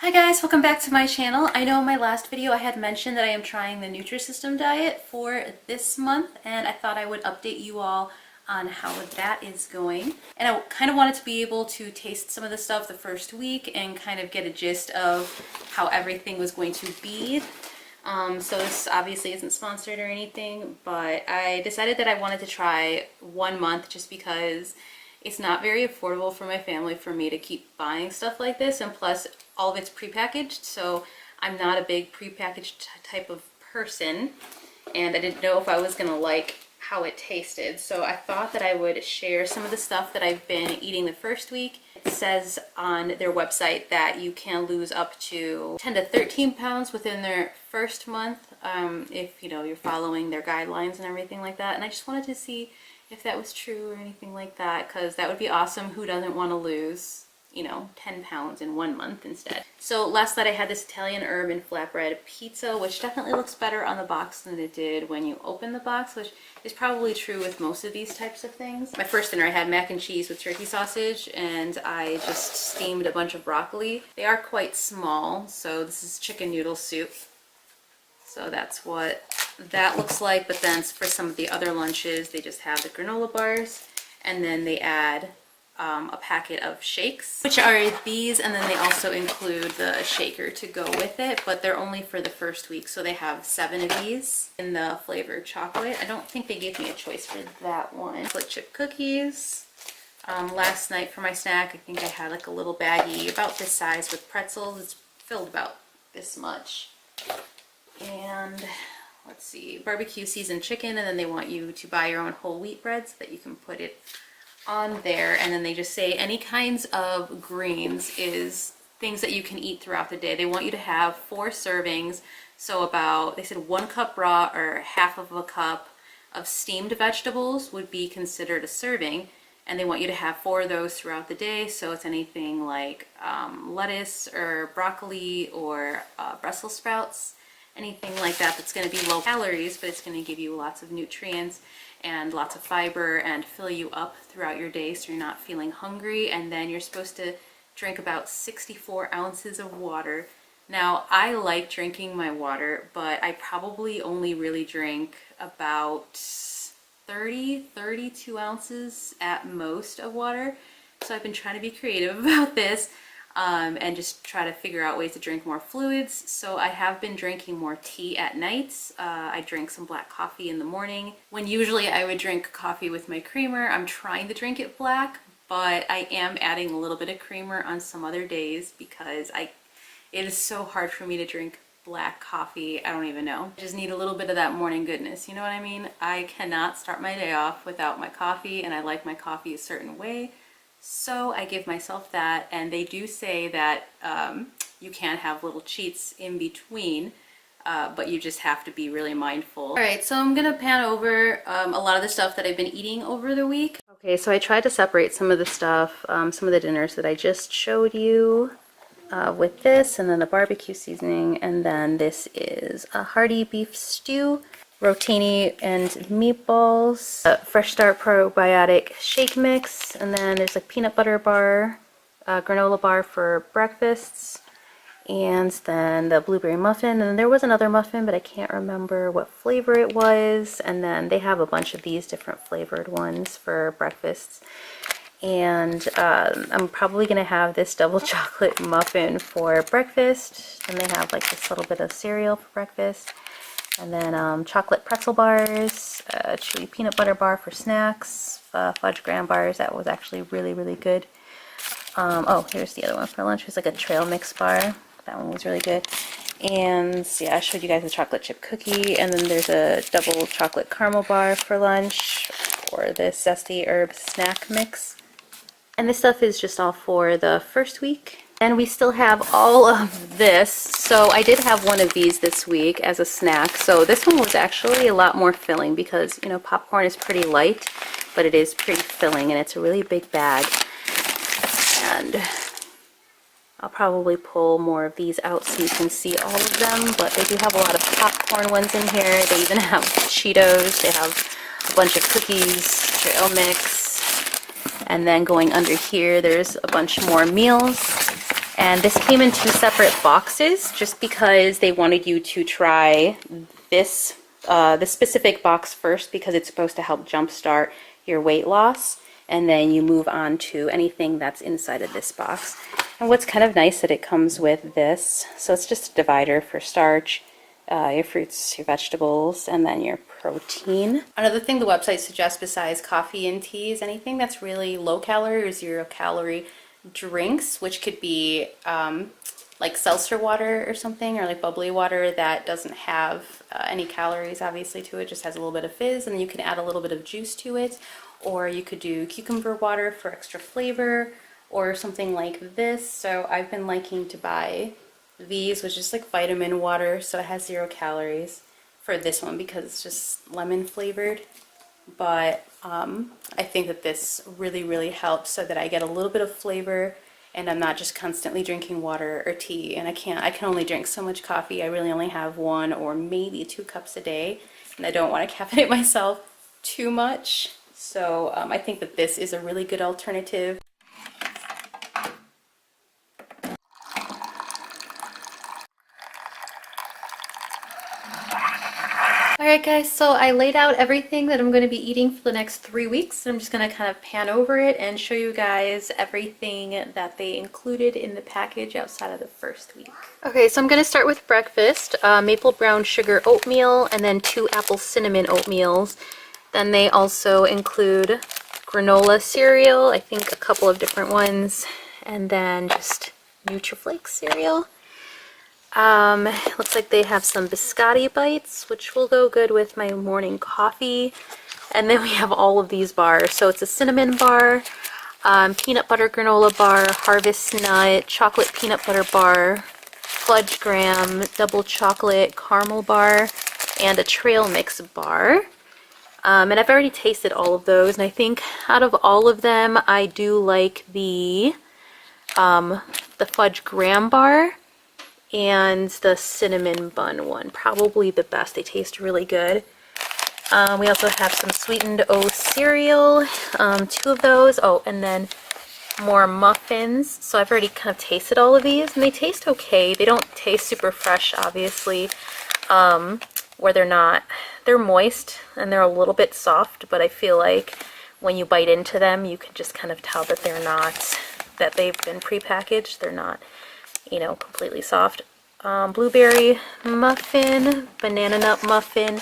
Hi guys, welcome back to my channel. I know in my last video I had mentioned that I am trying the Nutrisystem diet for this month, and I thought I would update you all on how that is going. And I kind of wanted to be able to taste some of the stuff the first week and kind of get a gist of how everything was going to be. So this obviously isn't sponsored or anything, but I decided that I wanted to try 1 month just because it's not very affordable for my family for me to keep buying stuff like this, and plus all of it's prepackaged, so I'm not a big prepackaged type of person, and I didn't know if I was gonna like how it tasted, so I thought that I would share some of the stuff that I've been eating the first week. It says on their website that you can lose up to 10 to 13 pounds within their first month if you're following their guidelines and everything like that, and I just wanted to see if that was true or anything like that, because that would be awesome. Who doesn't want to lose 10 pounds in 1 month instead? So last night I had this Italian herb and flatbread pizza, which definitely looks better on the box than it did when you open the box, which is probably true with most of these types of things. My first dinner I had mac and cheese with turkey sausage, and I just steamed a bunch of broccoli. They are quite small, so this is chicken noodle soup. So that's what that looks like, but then for some of the other lunches they just have the granola bars, and then they add a packet of shakes, which are these, and then they also include the shaker to go with it, but they're only for the first week, so they have 7 of these in the flavored chocolate. I don't think they gave me a choice for that one. Chocolate chip cookies. Last night for my snack I think I had like a little baggie about this size with pretzels. It's filled about this much. And let's see, barbecue seasoned chicken, and then they want you to buy your own whole wheat bread so that you can put it on there. And then they just say any kinds of greens is things that you can eat throughout the day. They want you to have 4 servings, so about, they said 1 cup raw or half of a cup of steamed vegetables would be considered a serving, and they want you to have 4 of those throughout the day. So it's anything like lettuce or broccoli or Brussels sprouts, anything like that that's going to be low calories, but it's going to give you lots of nutrients and lots of fiber and fill you up throughout your day so you're not feeling hungry. And then you're supposed to drink about 64 ounces of water. Now, I like drinking my water, but I probably only really drink about 32 ounces at most of water. So I've been trying to be creative about this. And just try to figure out ways to drink more fluids. So I have been drinking more tea at nights. I drink some black coffee in the morning, when usually I would drink coffee with my creamer. I'm trying to drink it black, but I am adding a little bit of creamer on some other days because it is so hard for me to drink black coffee. I don't even know. I just need a little bit of that morning goodness, you know what I mean? I cannot start my day off without my coffee, and I like my coffee a certain way. So I give myself that, and they do say that you can have little cheats in between, but you just have to be really mindful. Alright, so I'm gonna pan over a lot of the stuff that I've been eating over the week. Okay, so I tried to separate some of the stuff, some of the dinners that I just showed you with this, and then the barbecue seasoning, and then this is a hearty beef stew, rotini and meatballs, a Fresh Start Probiotic shake mix, and then there's a peanut butter bar, granola bar for breakfasts, and then the blueberry muffin. And there was another muffin, but I can't remember what flavor it was. And then they have a bunch of these different flavored ones for breakfasts. And I'm probably gonna have this double chocolate muffin for breakfast, and they have like this little bit of cereal for breakfast. And then chocolate pretzel bars, chewy peanut butter bar for snacks, fudge graham bars. That was actually really, really good. Oh, here's the other one for lunch. It's like a trail mix bar. That one was really good. And yeah, I showed you guys the chocolate chip cookie. And then there's a double chocolate caramel bar for lunch, or this zesty herb snack mix. And this stuff is just all for the first week. And we still have all of this. So I did have one of these this week as a snack. So this one was actually a lot more filling because, popcorn is pretty light, but it is pretty filling, and it's a really big bag. And I'll probably pull more of these out so you can see all of them, but they do have a lot of popcorn ones in here. They even have Cheetos. They have a bunch of cookies, trail mix. And then going under here, there's a bunch more meals. And this came in 2 separate boxes just because they wanted you to try this specific box first because it's supposed to help jumpstart your weight loss, and then you move on to anything that's inside of this box. And what's kind of nice that it comes with this, so it's just a divider for starch, your fruits, your vegetables, and then your protein. Another thing the website suggests besides coffee and tea is anything that's really low calorie or 0 calorie drinks, which could be like seltzer water or something, or like bubbly water that doesn't have any calories obviously to it, just has a little bit of fizz, and then you can add a little bit of juice to it. Or you could do cucumber water for extra flavor, or something like this. So I've been liking to buy these, which is like vitamin water, so it has 0 calories for this one because it's just lemon flavored. But I think that this really helps so that I get a little bit of flavor and I'm not just constantly drinking water or tea. And I can only drink so much coffee. I really only have 1 or maybe 2 cups a day, and I don't want to caffeinate myself too much. So I think that this is a really good alternative. Alright guys, so I laid out everything that I'm going to be eating for the next 3 weeks. I'm just going to kind of pan over it and show you guys everything that they included in the package outside of the first week. Okay, so I'm going to start with breakfast. Maple brown sugar oatmeal, and then 2 apple cinnamon oatmeals. Then they also include granola cereal, I think a couple of different ones, and then just Nutriflake cereal. Looks like they have some biscotti bites, which will go good with my morning coffee. And then we have all of these bars. So it's a cinnamon bar, peanut butter granola bar, harvest nut, chocolate peanut butter bar, fudge graham, double chocolate caramel bar, and a trail mix bar. And I've already tasted all of those, and I think out of all of them, I do like the fudge graham bar and the cinnamon bun one, probably the best. They taste really good. We also have some sweetened oat cereal, 2 of those. Oh, and then more muffins. So I've already kind of tasted all of these, and they taste okay. They don't taste super fresh, obviously, where they're moist and they're a little bit soft, but I feel like when you bite into them, you can just kind of tell that that they've been prepackaged. They're not, completely soft. Blueberry muffin, banana nut muffin,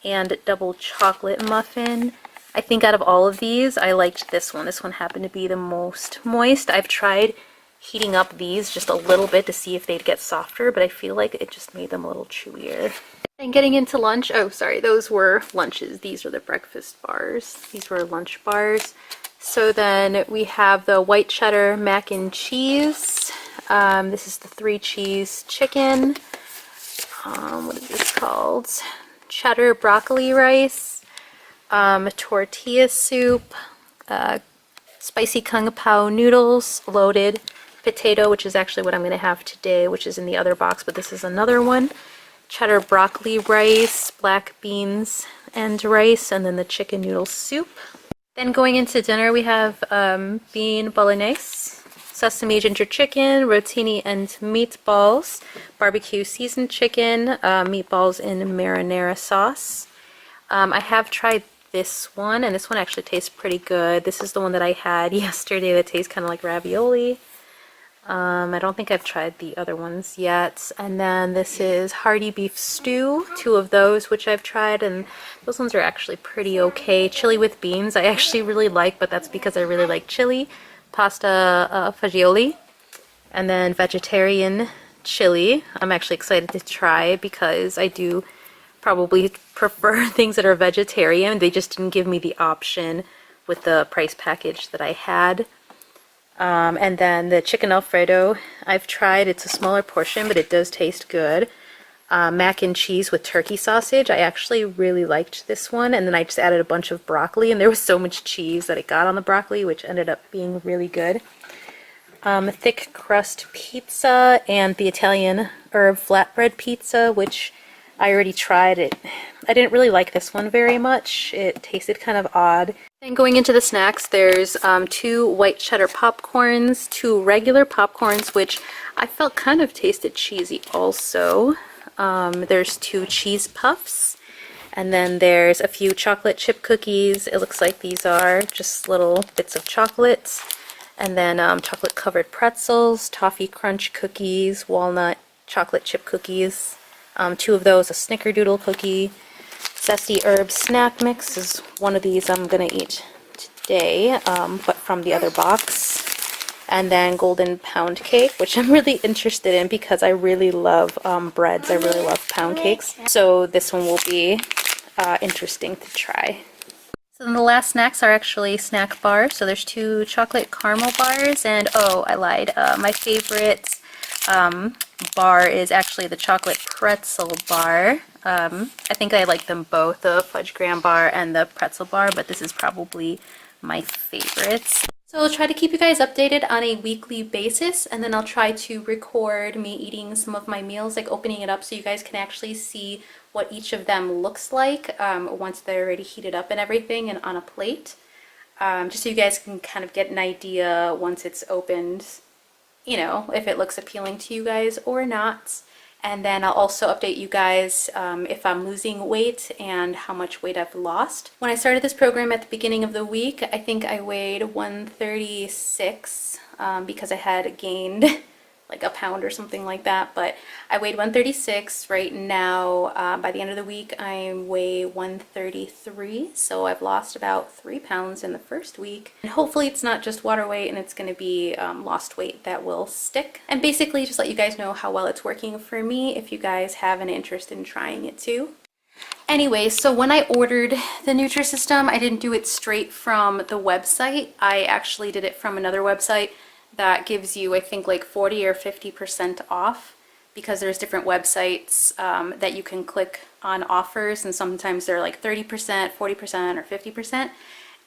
and double chocolate muffin. I think out of all of these, I liked this one. This one happened to be the most moist. I've tried heating up these just a little bit to see if they'd get softer, but I feel like it just made them a little chewier. And getting into lunch, oh sorry, those were lunches. These are the breakfast bars. These were lunch bars. So then we have the white cheddar mac and cheese. This is the 3 cheese chicken. What is this called? Cheddar broccoli rice, tortilla soup, spicy kung pao noodles, loaded potato, which is actually what I'm going to have today, which is in the other box, but this is another one. Cheddar broccoli rice, black beans and rice, and then the chicken noodle soup. Then going into dinner, we have bean bolognese, sesame ginger chicken, rotini and meatballs, barbecue seasoned chicken, meatballs in marinara sauce. I have tried this one, and this one actually tastes pretty good. This is the one that I had yesterday that tastes kind of like ravioli. I don't think I've tried the other ones yet. And then this is hearty beef stew, 2 of those which I've tried, and those ones are actually pretty okay. Chili with beans I actually really like, but that's because I really like chili. Pasta fagioli, and then vegetarian chili. I'm actually excited to try because I do probably prefer things that are vegetarian. They just didn't give me the option with the price package that I had. And then the chicken Alfredo I've tried. It's a smaller portion, but it does taste good. Mac and cheese with turkey sausage. I actually really liked this one, and then I just added a bunch of broccoli, and there was so much cheese that it got on the broccoli, which ended up being really good. Thick crust pizza and the Italian herb flatbread pizza, which I already tried it. I didn't really like this one very much. It tasted kind of odd. Then going into the snacks, there's 2 white cheddar popcorns, 2 regular popcorns, which I felt kind of tasted cheesy also. There's 2 cheese puffs, and then there's a few chocolate chip cookies. It looks like these are just little bits of chocolate. And then chocolate covered pretzels, toffee crunch cookies, walnut chocolate chip cookies. 2 of those, a snickerdoodle cookie. Zesty herb snack mix is one of these I'm gonna eat today, but from the other box. And then golden pound cake, which I'm really interested in because I really love breads. I really love pound cakes. So this one will be interesting to try. So then the last snacks are actually snack bars. So there's 2 chocolate caramel bars, and oh, I lied. My favorite bar is actually the chocolate pretzel bar. I think I like them both, the fudge graham bar and the pretzel bar, but this is probably my favorites. So I'll try to keep you guys updated on a weekly basis, and then I'll try to record me eating some of my meals, like opening it up so you guys can actually see what each of them looks like once they're already heated up and everything and on a plate. Just so you guys can kind of get an idea once it's opened, you know, if it looks appealing to you guys or not. And then I'll also update you guys if I'm losing weight and how much weight I've lost. When I started this program at the beginning of the week, I think I weighed 136 because I had gained like a pound or something like that, but I weighed 136 right now. By the end of the week I weigh 133, so I've lost about 3 pounds in the first week, and hopefully it's not just water weight and it's going to be lost weight that will stick. And basically just let you guys know how well it's working for me if you guys have an interest in trying it too. Anyway, so when I ordered the Nutrisystem, I didn't do it straight from the website. I actually did it from another website that gives you, I think, like 40 or 50% off, because there's different websites that you can click on offers, and sometimes they're like 30%, 40%, or 50%.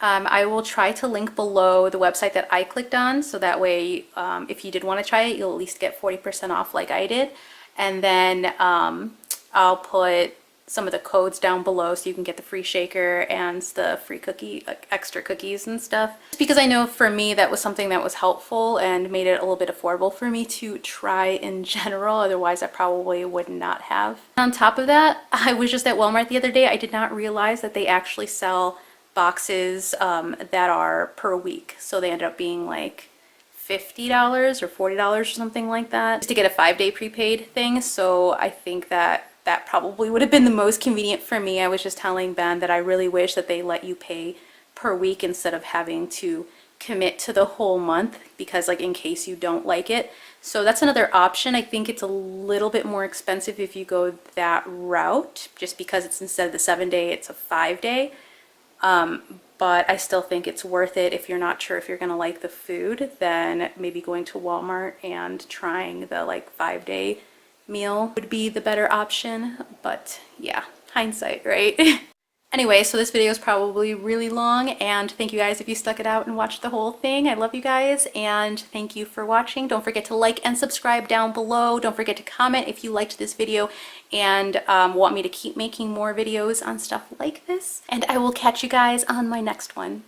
I will try to link below the website that I clicked on, so that way if you did want to try it, you'll at least get 40% off like I did. And then I'll put some of the codes down below so you can get the free shaker and the free cookie, like extra cookies and stuff. Just because I know for me that was something that was helpful and made it a little bit affordable for me to try in general. Otherwise I probably would not have. On top of that, I was just at Walmart the other day. I did not realize that they actually sell boxes that are per week. So they ended up being like $50 or $40 or something like that, just to get a 5-day prepaid thing. So I think that probably would have been the most convenient for me. I was just telling Ben that I really wish that they let you pay per week instead of having to commit to the whole month, because like in case you don't like it. So that's another option. I think it's a little bit more expensive if you go that route, just because it's instead of the 7-day, it's a 5-day. But I still think it's worth it if you're not sure if you're gonna like the food, then maybe going to Walmart and trying the like 5-day meal would be the better option. But yeah, hindsight, right? Anyway, so this video is probably really long, and thank you guys if you stuck it out and watched the whole thing. I love you guys, and thank you for watching. Don't forget to like and subscribe down below. Don't forget to comment if you liked this video and want me to keep making more videos on stuff like this. And I will catch you guys on my next one.